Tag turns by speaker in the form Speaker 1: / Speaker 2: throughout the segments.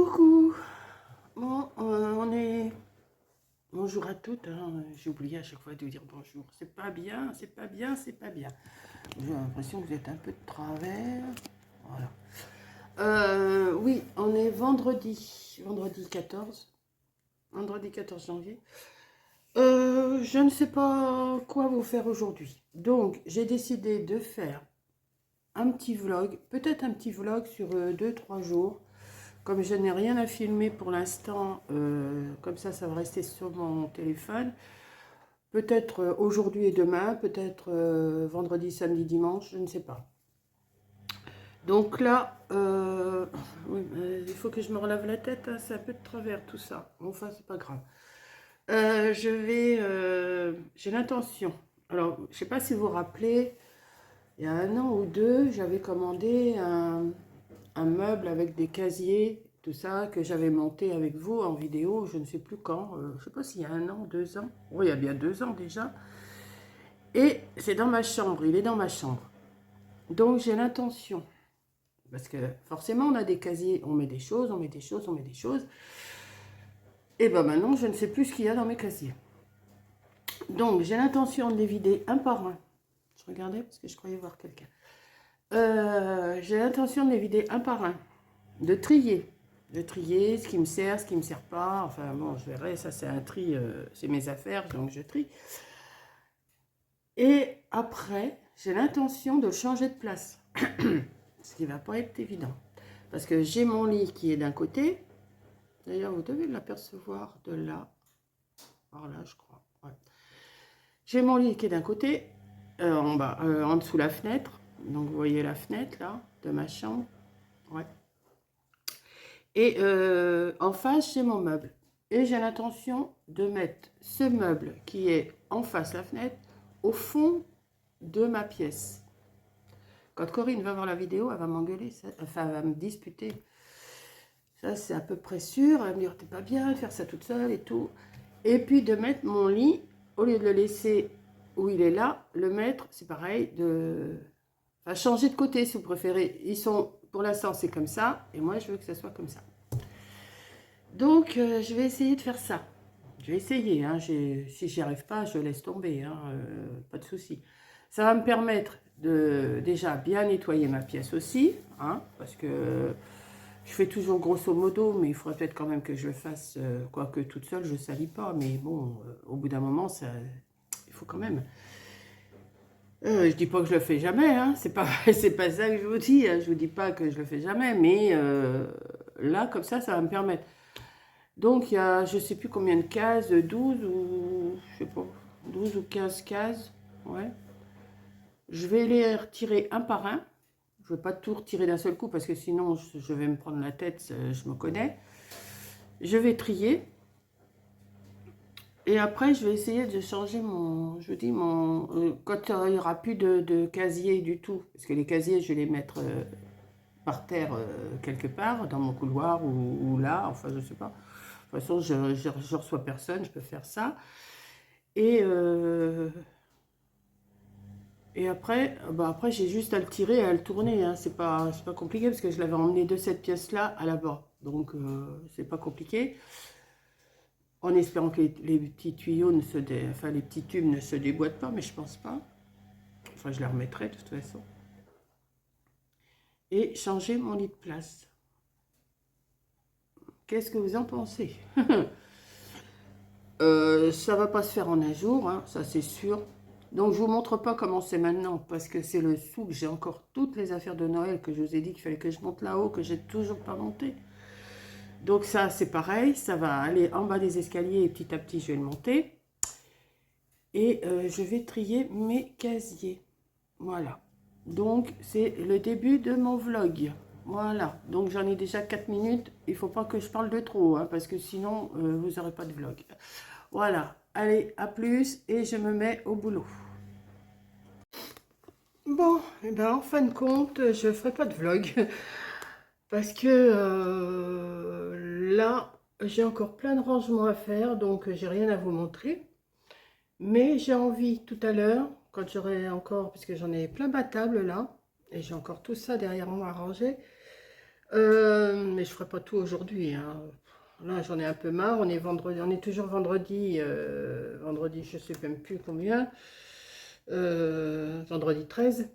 Speaker 1: Coucou. Bon, on est... Bonjour à toutes, hein. J'ai oublié à chaque fois de dire bonjour. C'est pas bien, c'est pas bien, c'est pas bien. J'ai l'impression que vous êtes un peu de travers. Voilà. Oui, on est vendredi 14. Vendredi 14 janvier. Je ne sais pas quoi vous faire aujourd'hui. Donc, j'ai décidé de faire un petit vlog, peut-être un petit vlog sur 2-3 jours. Comme je n'ai rien à filmer pour l'instant, comme ça va rester sur mon téléphone. Peut-être aujourd'hui et demain, peut-être vendredi, samedi, dimanche, je ne sais pas. Donc là, oui, il faut que je me relave la tête, hein, c'est un peu de travers tout ça. Enfin, c'est pas grave. J'ai l'intention. Alors, je ne sais pas si vous vous rappelez, il y a 1 an ou 2, j'avais commandé un meuble avec des casiers, tout ça, que j'avais monté avec vous en vidéo, je ne sais plus quand, je ne sais pas s'il y a 1 an, 2 ans, oui, il y a bien 2 ans déjà. Et c'est dans ma chambre, il est dans ma chambre. Donc j'ai l'intention, parce que forcément on a des casiers, on met des choses, on met des choses, on met des choses. Et ben maintenant je ne sais plus ce qu'il y a dans mes casiers. Donc j'ai l'intention de les vider un par un. Je regardais parce que je croyais voir quelqu'un. J'ai l'intention de les vider un par un, de trier. De trier ce qui me sert, ce qui ne me sert pas. Enfin bon, je verrai, ça c'est un tri, c'est mes affaires, donc je trie. Et après, j'ai l'intention de changer de place. Ce qui ne va pas être évident. Parce que j'ai mon lit qui est d'un côté. D'ailleurs, vous devez l'apercevoir de là. Par là, je crois. Ouais. J'ai mon lit qui est d'un côté, en bas, en dessous la fenêtre. Donc vous voyez la fenêtre là, de ma chambre. Ouais. Et en face, j'ai mon meuble. Et j'ai l'intention de mettre ce meuble qui est en face de la fenêtre au fond de ma pièce. Quand Corinne va voir la vidéo, elle va m'engueuler, enfin elle va me disputer. Ça, c'est à peu près sûr. Elle va me dire, t'es pas bien de faire ça toute seule et tout. Et puis de mettre mon lit, au lieu de le laisser où il est là, le mettre, c'est pareil, enfin, changer de côté si vous préférez. Ils sont, pour l'instant, c'est comme ça. Et moi, je veux que ça soit comme ça. Donc, je vais essayer de faire ça. Je vais essayer. Hein. Si j'y arrive pas, je laisse tomber. Hein. Pas de souci. Ça va me permettre de déjà bien nettoyer ma pièce aussi. Hein, parce que je fais toujours grosso modo, mais il faudrait peut-être quand même que je le fasse, quoique toute seule, je ne salis pas. Mais bon, au bout d'un moment, ça, il faut quand même. Je dis pas que je le fais jamais. Hein. C'est pas, c'est pas ça que je vous dis. Hein. Je vous dis pas que je le fais jamais. Mais là, comme ça va me permettre. Donc, il y a, je ne sais plus combien de cases, 12 ou, je sais pas, 12 ou 15 cases, ouais. Je vais les retirer un par un. Je ne veux pas tout retirer d'un seul coup parce que sinon, je vais me prendre la tête, je me connais. Je vais trier. Et après, je vais essayer de changer mon, je dis quand il n'y aura plus de casier du tout, parce que les casiers, je vais les mettre par terre quelque part, dans mon couloir ou là, enfin, je ne sais pas. De toute façon, je reçois personne, je peux faire ça. Et, après, après j'ai juste à le tirer et à le tourner. Hein. C'est pas compliqué parce que je l'avais emmené de cette pièce-là à là-bas. Donc, c'est pas compliqué. En espérant que les petits tuyaux, enfin les petits tubes ne se déboîtent pas, mais je pense pas. Enfin, je les remettrai de toute façon. Et changer mon lit de place. Qu'est-ce que vous en pensez? Ça va pas se faire en un jour, hein, ça c'est sûr. Donc je vous montre pas comment c'est maintenant, parce que c'est le souk. J'ai encore toutes les affaires de Noël que je vous ai dit qu'il fallait que je monte là-haut, que j'ai toujours pas monté. Donc ça c'est pareil, ça va aller en bas des escaliers et petit à petit je vais le monter. Et je vais trier mes casiers. Voilà. Donc c'est le début de mon vlog. Voilà. Donc j'en ai déjà 4 minutes. Il faut pas que je parle de trop, hein, parce que sinon vous n'aurez pas de vlog. Voilà. Allez, à plus et je me mets au boulot. Bon, et ben en fin de compte, je ferai pas de vlog. Parce que là, j'ai encore plein de rangements à faire, donc j'ai rien à vous montrer. Mais j'ai envie tout à l'heure, quand j'aurai encore, parce que j'en ai plein ma table là, et j'ai encore tout ça derrière moi à ranger. mais je ferai pas tout aujourd'hui, hein. Là, j'en ai un peu marre. On est vendredi, on est toujours vendredi. Vendredi, je sais même plus combien. Vendredi 13.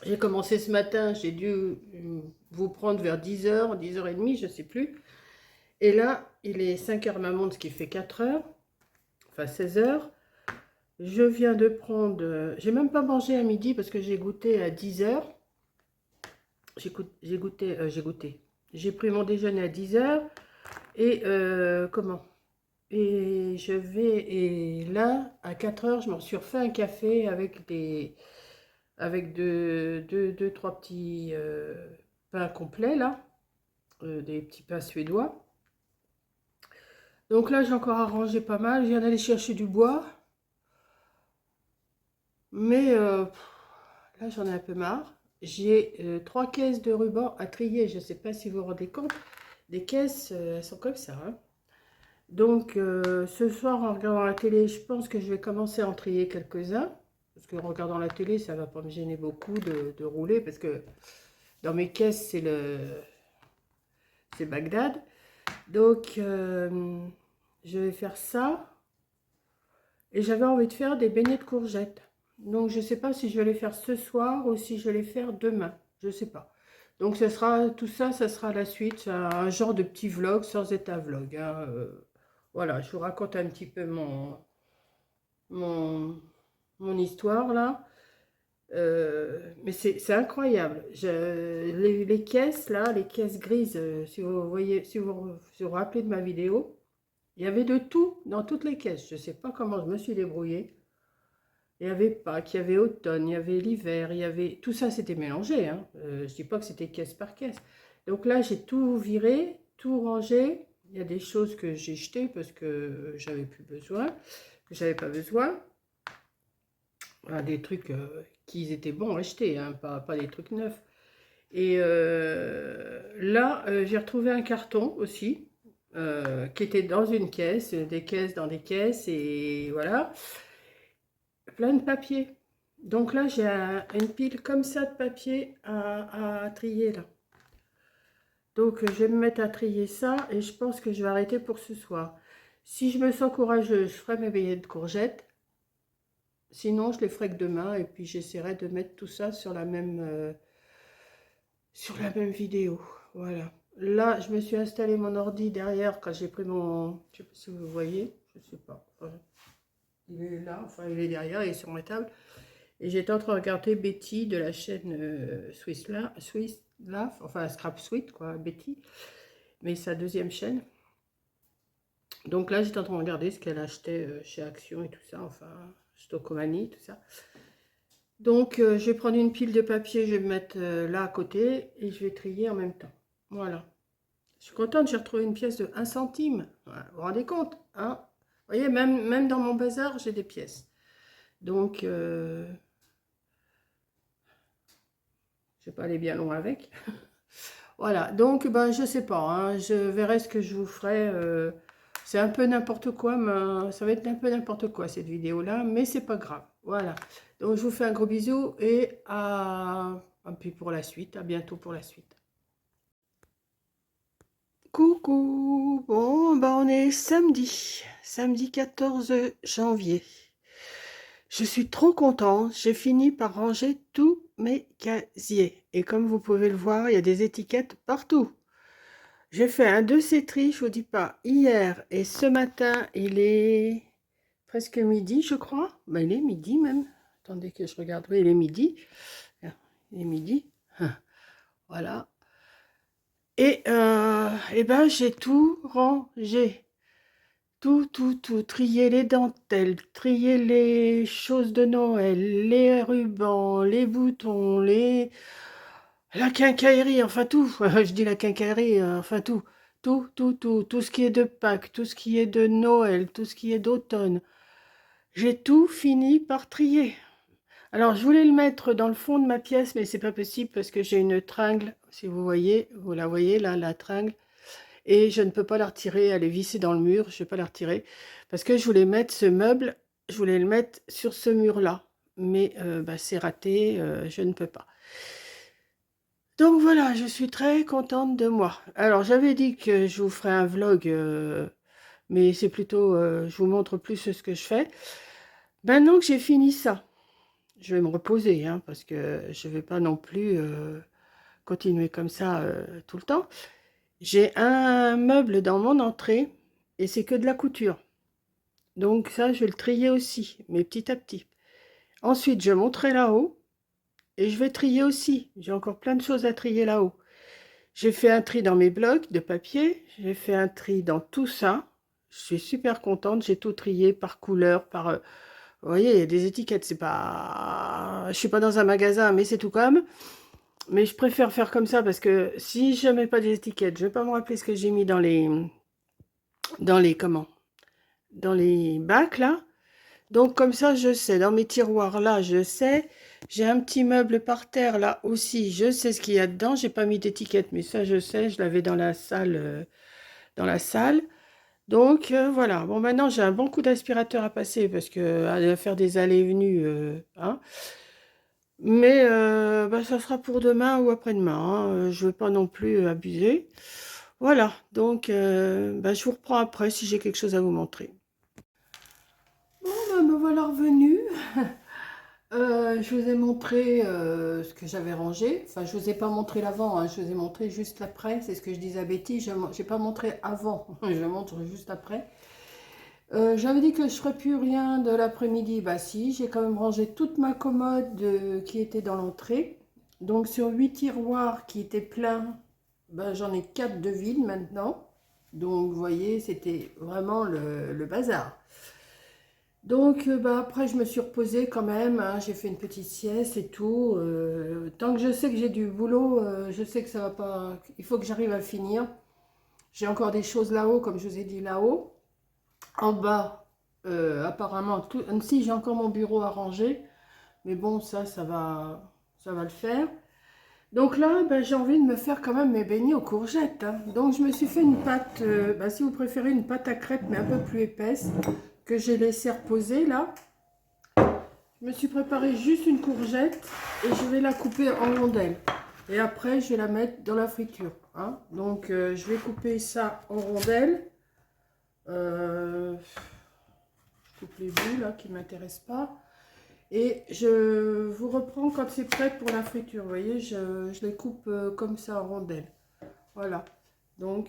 Speaker 1: J'ai commencé ce matin. J'ai dû vous prendre vers 10h, 10h30, je sais plus. Et là, il est 5h ma montre, ce qui fait 4h. Enfin, 16h. Je viens de prendre... j'ai même pas mangé à midi parce que j'ai goûté à 10h. J'ai goûté. J'ai pris mon déjeuner à 10h. Et comment? Et je vais... Et là, à 4h, je m'en suis refait un café avec des... Avec deux, trois petits pains complets, là. Des petits pains suédois. Donc là, j'ai encore arrangé pas mal. Je viens d'aller chercher du bois. Mais là, j'en ai un peu marre. J'ai 3 caisses de ruban à trier. Je ne sais pas si vous vous rendez compte. Des caisses, elles sont comme ça, hein. Donc, ce soir, en regardant la télé, je pense que je vais commencer à en trier quelques-uns. Parce qu'en regardant la télé, ça ne va pas me gêner beaucoup de rouler. Parce que dans mes caisses, c'est Bagdad. Donc, je vais faire ça. Et j'avais envie de faire des beignets de courgettes. Donc, je ne sais pas si je vais les faire ce soir ou si je vais les faire demain. Je ne sais pas. Donc, tout ça, ça sera la suite. Un genre de petit vlog sans être un vlog, hein. Voilà, je vous raconte un petit peu mon histoire, là. Mais c'est incroyable. Les caisses, là, les caisses grises, si vous voyez, si vous rappelez de ma vidéo, il y avait de tout dans toutes les caisses. Je ne sais pas comment je me suis débrouillée. Il y avait Pâques, il y avait automne, il y avait l'hiver, il y avait... Tout ça, c'était mélangé, hein. Je ne dis pas que c'était caisse par caisse. Donc là, j'ai tout viré, tout rangé. Il y a des choses que j'ai jetées parce que j'avais plus besoin, que j'avais pas besoin. Voilà, des trucs qui étaient bons à acheter, hein, pas des trucs neufs. Et là, j'ai retrouvé un carton aussi, qui était dans une caisse, des caisses dans des caisses, et voilà. Plein de papier. Donc là, j'ai une pile comme ça de papier à trier là. Donc je vais me mettre à trier ça et je pense que je vais arrêter pour ce soir. Si je me sens courageuse, je ferai mes beignets de courgettes. Sinon, je les ferai que demain et puis j'essaierai de mettre tout ça sur la même vidéo. Voilà. Là, je me suis installé mon ordi derrière quand j'ai pris mon... Je sais pas si vous voyez, je sais pas. Enfin, il est là, enfin il est derrière, il est sur ma table. Et j'étais en train de regarder Betty de la chaîne Swiss Life, enfin Scrap Sweet, quoi, Betty, mais sa deuxième chaîne. Donc là, j'étais en train de regarder ce qu'elle achetait chez Action et tout ça, enfin, Stockomanie, tout ça. Donc, je vais prendre une pile de papier, je vais me mettre là à côté et je vais trier en même temps. Voilà. Je suis contente, j'ai retrouvé une pièce de 1 centime. Voilà, vous vous rendez compte, hein? Vous voyez, même dans mon bazar, j'ai des pièces. Donc... je vais pas aller bien loin avec. Voilà, donc ben, je sais pas, hein, je verrai ce que je vous ferai. C'est un peu n'importe quoi, mais ça va être un peu n'importe quoi cette vidéo-là, mais c'est pas grave. Voilà, donc je vous fais un gros bisou et puis pour la suite, à bientôt pour la suite. Coucou, bon, ben on est samedi 14 janvier. Je suis trop contente, j'ai fini par ranger tous mes casiers. Et comme vous pouvez le voir, il y a des étiquettes partout. J'ai fait un de ces tris, je vous dis pas, hier et ce matin, il est presque midi, je crois. Ben, il est midi même. Attendez que je regarde. Oui, il est midi. Il est midi. Voilà. Et ben, j'ai tout rangé. Tout, trier les dentelles, trier les choses de Noël, les rubans, les boutons, la quincaillerie, enfin tout, je dis la quincaillerie, enfin tout ce qui est de Pâques, tout ce qui est de Noël, tout ce qui est d'automne. J'ai tout fini par trier. Alors, je voulais le mettre dans le fond de ma pièce, mais c'est pas possible parce que j'ai une tringle, si vous voyez, vous la voyez là, la tringle. Et je ne peux pas la retirer, elle est vissée dans le mur, je ne vais pas la retirer. Parce que je voulais mettre ce meuble, je voulais le mettre sur ce mur-là. Mais bah, c'est raté, je ne peux pas. Donc voilà, je suis très contente de moi. Alors j'avais dit que je vous ferais un vlog, mais c'est plutôt, je vous montre plus ce que je fais. Maintenant que j'ai fini ça, je vais me reposer, hein, parce que je ne vais pas non plus continuer comme ça tout le temps. J'ai un meuble dans mon entrée et c'est que de la couture. Donc ça, je vais le trier aussi, mais petit à petit. Ensuite, je monterai là-haut et je vais trier aussi. J'ai encore plein de choses à trier là-haut. J'ai fait un tri dans mes blocs de papier. J'ai fait un tri dans tout ça. Je suis super contente. J'ai tout trié par couleur, par... vous voyez, il y a des étiquettes. C'est pas... Je suis pas dans un magasin, mais c'est tout comme. Mais je préfère faire comme ça parce que si je mets pas des étiquettes, je vais pas me rappeler ce que j'ai mis dans les... comment? Dans les bacs, là. Donc comme ça, je sais. Dans mes tiroirs, là, je sais. J'ai un petit meuble par terre, là aussi. Je sais ce qu'il y a dedans. J'ai pas mis d'étiquette, mais ça, je sais. Je l'avais dans la salle. Donc voilà. Bon, maintenant, j'ai un bon coup d'aspirateur à passer parce que à faire des allées et venues, hein. Mais bah, ça sera pour demain ou après-demain, hein. Je veux pas non plus abuser. Voilà. Donc, bah, je vous reprends après si j'ai quelque chose à vous montrer. Bon, bah, me voilà revenue. Je vous ai montré ce que j'avais rangé. Enfin, je vous ai pas montré l'avant, hein, je vous ai montré juste l'après. C'est ce que je disais à Betty. Je n'ai pas montré avant, je montre juste après. J'avais dit que je ferais plus rien de l'après-midi. Bah si, j'ai quand même rangé toute ma commode qui était dans l'entrée. Donc sur 8 tiroirs qui étaient pleins, bah, j'en ai 4 de vides maintenant. Donc vous voyez, c'était vraiment le bazar. Donc bah, après je me suis reposée quand même, hein, j'ai fait une petite sieste et tout. Tant que je sais que j'ai du boulot, je sais que ça va pas. Il faut que j'arrive à finir. J'ai encore des choses là-haut, comme je vous ai dit là-haut. En bas, apparemment, tout, si j'ai encore mon bureau à ranger, mais bon, ça va le faire. Donc là, ben, j'ai envie de me faire quand même mes beignets aux courgettes, hein. Donc je me suis fait une pâte, ben, si vous préférez une pâte à crêpes, mais un peu plus épaisse, que j'ai laissé reposer là. Je me suis préparé juste une courgette et je vais la couper en rondelles. Et après, je vais la mettre dans la friture, hein. Donc je vais couper ça en rondelles. Je coupe les bouts là qui ne m'intéressent pas. Et je vous reprends quand c'est prêt pour la friture. Vous voyez, je les coupe comme ça en rondelles. Voilà. Donc,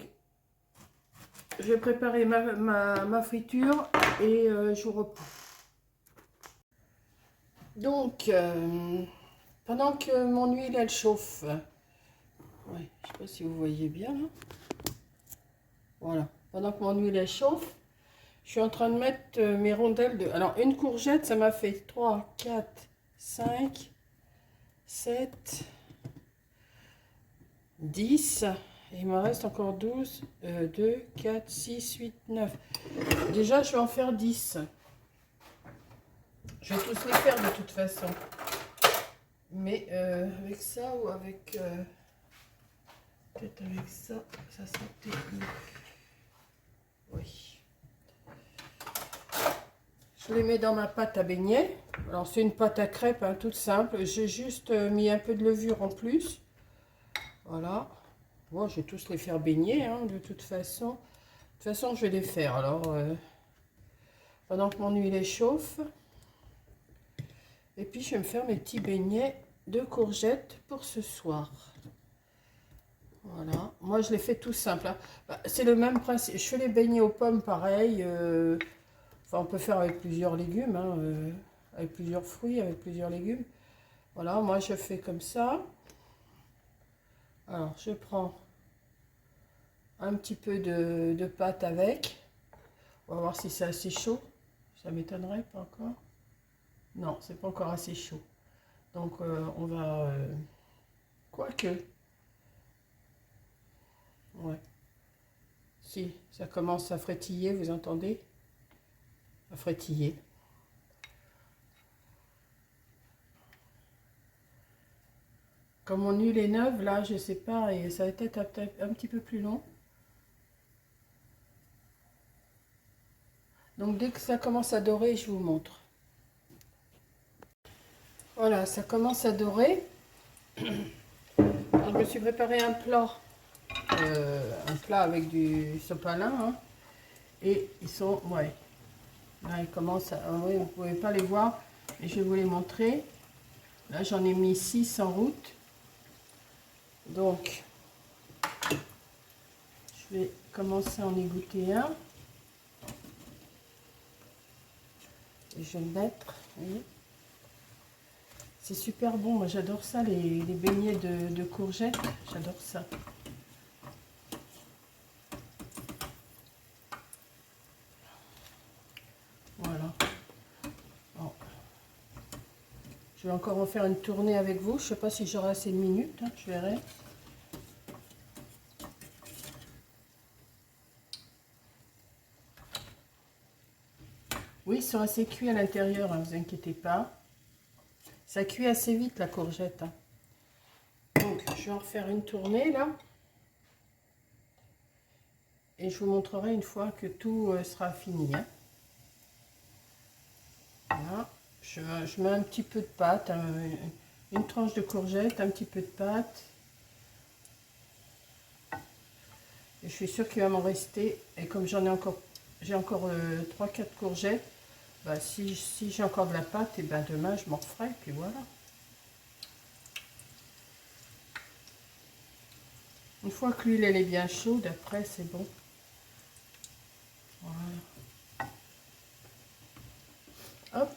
Speaker 1: je vais préparer ma friture et je vous reprends. Donc, pendant que mon huile elle chauffe, ouais, je ne sais pas si vous voyez bien là. Voilà. Pendant que mon huile elle chauffe, je suis en train de mettre mes rondelles de... Alors, une courgette, ça m'a fait 3, 4, 5, 7, 10. Et il me reste encore 12, 2, 4, 6, 8, 9. Déjà, je vais en faire 10. Je vais tous les faire de toute façon. Mais avec ça ou avec... peut-être avec ça, ça sera peut-être mieux. Oui. Je les mets dans ma pâte à beignets. Alors c'est une pâte à crêpes, hein, toute simple. J'ai juste mis un peu de levure en plus. Voilà. Bon, je vais tous les faire baigner, hein, de toute façon. De toute façon, je vais les faire. Alors, pendant que mon huile chauffe. Et puis, je vais me faire mes petits beignets de courgettes pour ce soir. Voilà. Moi, je les fais tout simple, hein. Bah, c'est le même principe. Je fais les beignets aux pommes, pareil. Enfin, on peut faire avec plusieurs légumes, hein, avec plusieurs fruits, avec plusieurs légumes. Voilà, moi je fais comme ça. Alors, je prends un petit peu de pâte avec. On va voir si c'est assez chaud. Ça m'étonnerait, pas encore. Non, c'est pas encore assez chaud. Donc, on va... quoique. Ouais. Si, ça commence à frétiller, vous entendez? À frétiller. Comme mon huile est neuve, là, je sais pas, et ça va être un petit peu plus long. Donc, dès que ça commence à dorer, je vous montre. Voilà, ça commence à dorer. Alors, me suis préparé un plat avec du sopalin, hein, et ils sont, ouais, là ils commencent à, ouais, vous pouvez pas les voir, et je vais vous les montrer. Là j'en ai mis 6 en route, donc je vais commencer à en égoutter un, et je vais le mettre, vous voyez. C'est super bon, moi j'adore ça, les beignets de courgettes, j'adore ça. Voilà. Bon. Je vais encore en faire une tournée avec vous, je ne sais pas si j'aurai assez de minutes, hein, je verrai. Oui, ils sont assez cuits à l'intérieur, ne vous inquiétez pas. Ça cuit assez vite la courgette, hein. Donc, je vais en refaire une tournée là. Et je vous montrerai une fois que tout sera fini, hein. Voilà. Je mets un petit peu de pâte, hein, une tranche de courgette, un petit peu de pâte. Et je suis sûre qu'il va m'en rester. Et comme j'ai encore 3-4 courgettes, bah, si j'ai encore de la pâte, et ben demain je m'en referai, puis voilà. Une fois que l'huile elle est bien chaude, après c'est bon. Voilà. Hop.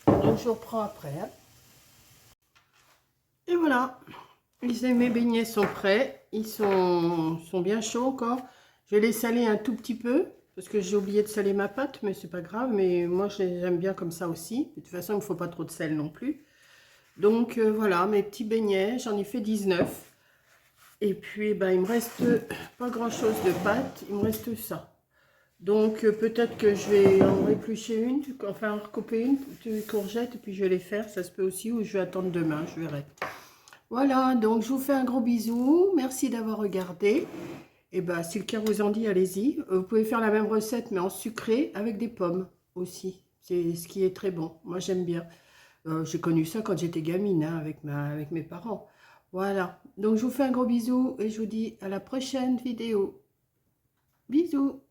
Speaker 1: Donc je reprends après, hein. Et voilà. Mes beignets sont prêts. Ils sont bien chauds encore. Je vais les saler un tout petit peu. Parce que j'ai oublié de saler ma pâte, mais c'est pas grave. Mais moi, j'aime bien comme ça aussi. De toute façon, il ne faut pas trop de sel non plus. Donc, voilà, mes petits beignets. J'en ai fait 19. Et puis, ben, il me reste pas grand-chose de pâte. Il me reste ça. Donc, peut-être que je vais en éplucher une, enfin, recouper une courgette. Et puis, je vais les faire. Ça se peut aussi. Ou je vais attendre demain. Je verrai. Voilà, donc je vous fais un gros bisou. Merci d'avoir regardé. Et ben, si le cœur vous en dit, allez-y. Vous pouvez faire la même recette, mais en sucré, avec des pommes aussi. C'est ce qui est très bon. Moi, j'aime bien. J'ai connu ça quand j'étais gamine, hein, avec mes parents. Voilà. Donc, je vous fais un gros bisou et je vous dis à la prochaine vidéo. Bisous.